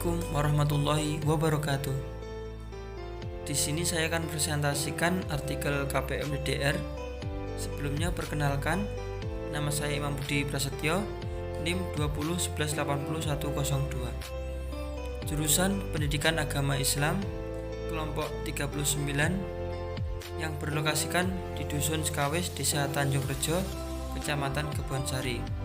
Assalamualaikum warahmatullahi wabarakatuh. Di sini saya akan presentasikan artikel KPM DDR. Sebelumnya perkenalkan, nama saya Imam Budi Prasetyo, NIM 2011800102. Jurusan Pendidikan Agama Islam, kelompok 39, yang berlokasikan di Dusun Sekawis, Desa Tanjung Rejo, Kecamatan Kebonsari.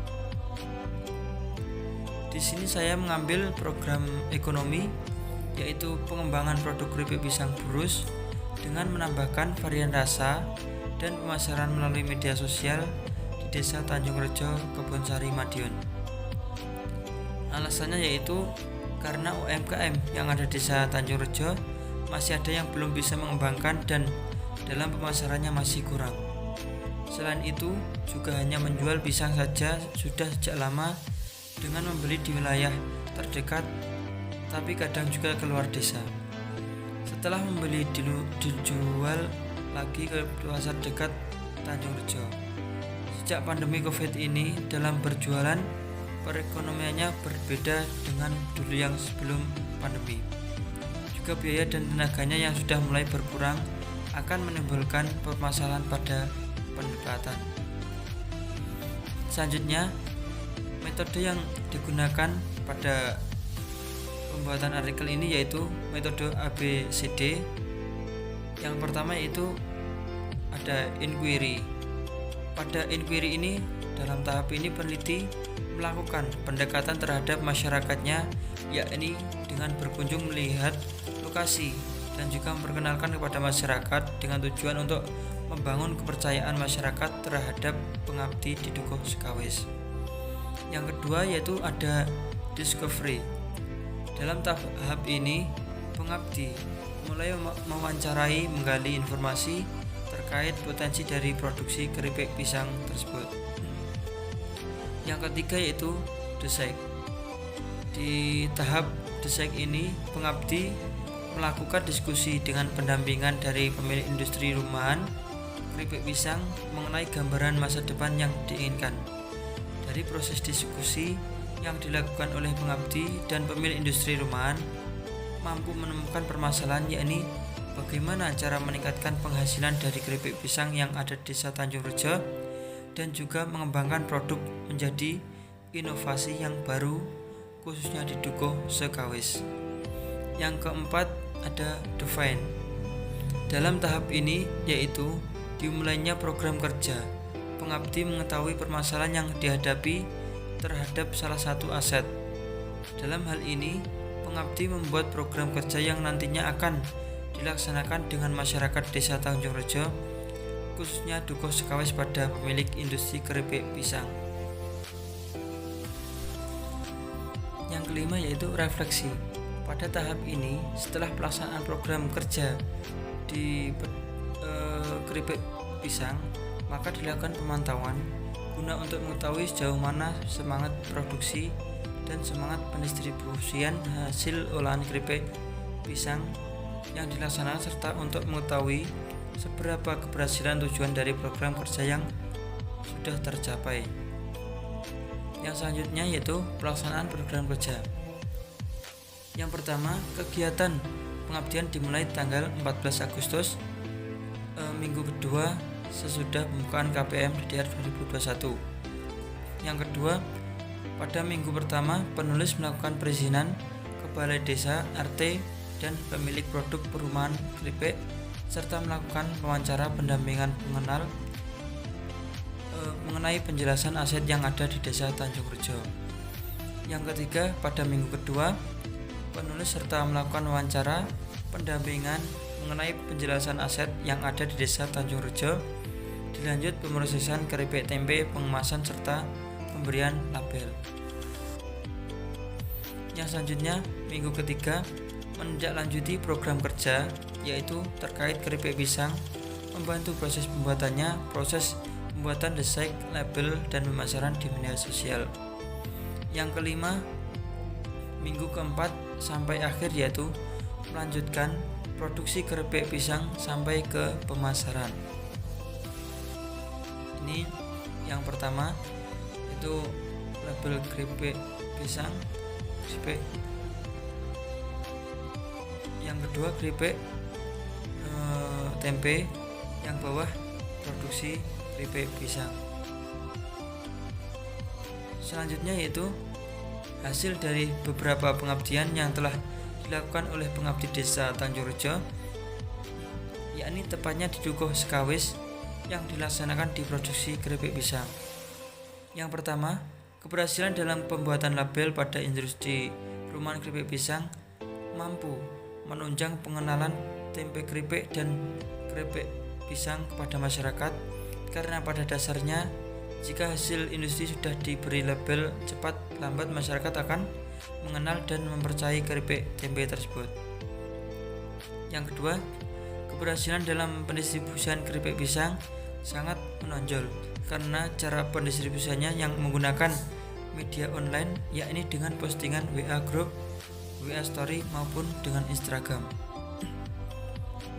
Di sini saya mengambil program ekonomi, yaitu pengembangan produk keripik pisang burus dengan menambahkan varian rasa dan pemasaran melalui media sosial di Desa Tanjung Rejo, Kebonsari, Madiun. Alasannya yaitu karena UMKM yang ada di Desa Tanjung Rejo masih ada yang belum bisa mengembangkan dan dalam pemasarannya masih kurang. Selain itu, juga hanya menjual pisang saja sudah sejak lama dengan membeli di wilayah terdekat, tapi kadang juga keluar desa. Setelah membeli dijual lagi ke pasar dekat Tanjung Rejo. Sejak pandemi Covid ini, dalam berjualan perekonomiannya berbeda dengan dulu yang sebelum pandemi. Juga biaya dan tenaganya yang sudah mulai berkurang akan menimbulkan permasalahan pada pendapatan. Selanjutnya, metode yang digunakan pada pembuatan artikel ini yaitu metode ABCD. Yang pertama yaitu ada inquiry. Pada inquiry ini, dalam tahap ini peneliti melakukan pendekatan terhadap masyarakatnya, yakni dengan berkunjung melihat lokasi dan juga memperkenalkan kepada masyarakat dengan tujuan untuk membangun kepercayaan masyarakat terhadap pengabdi di Dukuh Sekawis. Yang kedua yaitu ada discovery. Dalam tahap ini, pengabdi mulai mewawancarai, menggali informasi terkait potensi dari produksi keripik pisang tersebut. Yang ketiga yaitu decide. Di tahap decide ini, pengabdi melakukan diskusi dengan pendampingan dari pemilik industri rumahan keripik pisang mengenai gambaran masa depan yang diinginkan. Dari proses diskusi yang dilakukan oleh pengabdi dan pemilik industri rumahan mampu menemukan permasalahan, yakni bagaimana cara meningkatkan penghasilan dari keripik pisang yang ada di Desa Tanjung Rejo dan juga mengembangkan produk menjadi inovasi yang baru khususnya di Dukuh Sekawis. Yang keempat ada define. Dalam tahap ini yaitu dimulainya program kerja. Pengabdi mengetahui permasalahan yang dihadapi terhadap salah satu aset. Dalam hal ini, pengabdi membuat program kerja yang nantinya akan dilaksanakan dengan masyarakat Desa Tanjung Rejo, khususnya Dukuh Sekawis pada pemilik industri keripik pisang. Yang kelima yaitu refleksi. Pada tahap ini, setelah pelaksanaan program kerja di keripik pisang, maka dilakukan pemantauan guna untuk mengetahui sejauh mana semangat produksi dan semangat pendistribusian hasil olahan keripik pisang yang dilaksanakan, serta untuk mengetahui seberapa keberhasilan tujuan dari program kerja yang sudah tercapai. Yang selanjutnya yaitu pelaksanaan program kerja. Yang pertama, kegiatan pengabdian dimulai tanggal 14 Agustus, minggu kedua sesudah pembukaan KPM DDR 2021. Yang kedua, pada minggu pertama penulis melakukan perizinan ke Balai Desa, RT, dan pemilik produk perumahan keripik serta melakukan wawancara pendampingan mengenai penjelasan aset yang ada di Desa Tanjung Rejo. Yang ketiga, pada minggu kedua penulis serta melakukan wawancara pendampingan mengenai penjelasan aset yang ada di Desa Tanjung Rejo. Dilanjut pemrosesan keripik tempe, pengemasan serta pemberian label. Yang selanjutnya, minggu ketiga menindaklanjuti program kerja, yaitu terkait keripik pisang, membantu proses pembuatannya, proses pembuatan desain, label, dan pemasaran di media sosial. Yang kelima, minggu keempat sampai akhir yaitu melanjutkan produksi keripik pisang sampai ke pemasaran. Ini yang pertama itu label keripik pisang, keripik kedua keripik tempe, yang bawah produksi keripik pisang. Selanjutnya yaitu hasil dari beberapa pengabdian yang telah dilakukan oleh pengabdi desa Tanjungrejo, yakni tepatnya di Dukuh Sekawis yang dilaksanakan di produksi keripik pisang. Yang pertama, keberhasilan dalam pembuatan label pada industri rumahan keripik pisang mampu menunjang pengenalan tempe keripik dan keripik pisang kepada masyarakat, karena pada dasarnya jika hasil industri sudah diberi label, cepat lambat masyarakat akan mengenal dan mempercayai keripik tempe tersebut. Yang kedua, keberhasilan dalam pendistribusian keripik pisang sangat menonjol karena cara pendistribusiannya yang menggunakan media online, yakni dengan postingan WA Group, WA Story maupun dengan Instagram.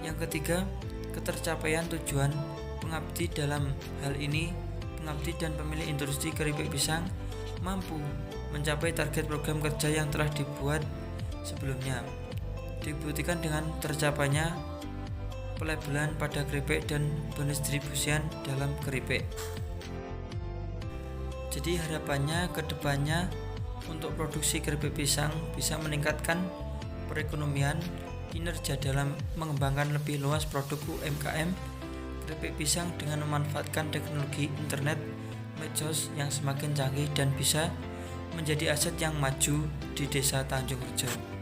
Yang ketiga, ketercapaian tujuan pengabdi. Dalam hal ini, pengabdi dan pemilik industri keripik pisang mampu mencapai target program kerja yang telah dibuat sebelumnya. Dibuktikan dengan tercapainya pelabelan pada keripik dan pendistribusian dalam keripik. Jadi harapannya ke depannya untuk produksi keripik pisang bisa meningkatkan perekonomian, kinerja dalam mengembangkan lebih luas produk UMKM keripik pisang dengan memanfaatkan teknologi internet, medsos yang semakin canggih dan bisa menjadi aset yang maju di Desa Tanjungrejo.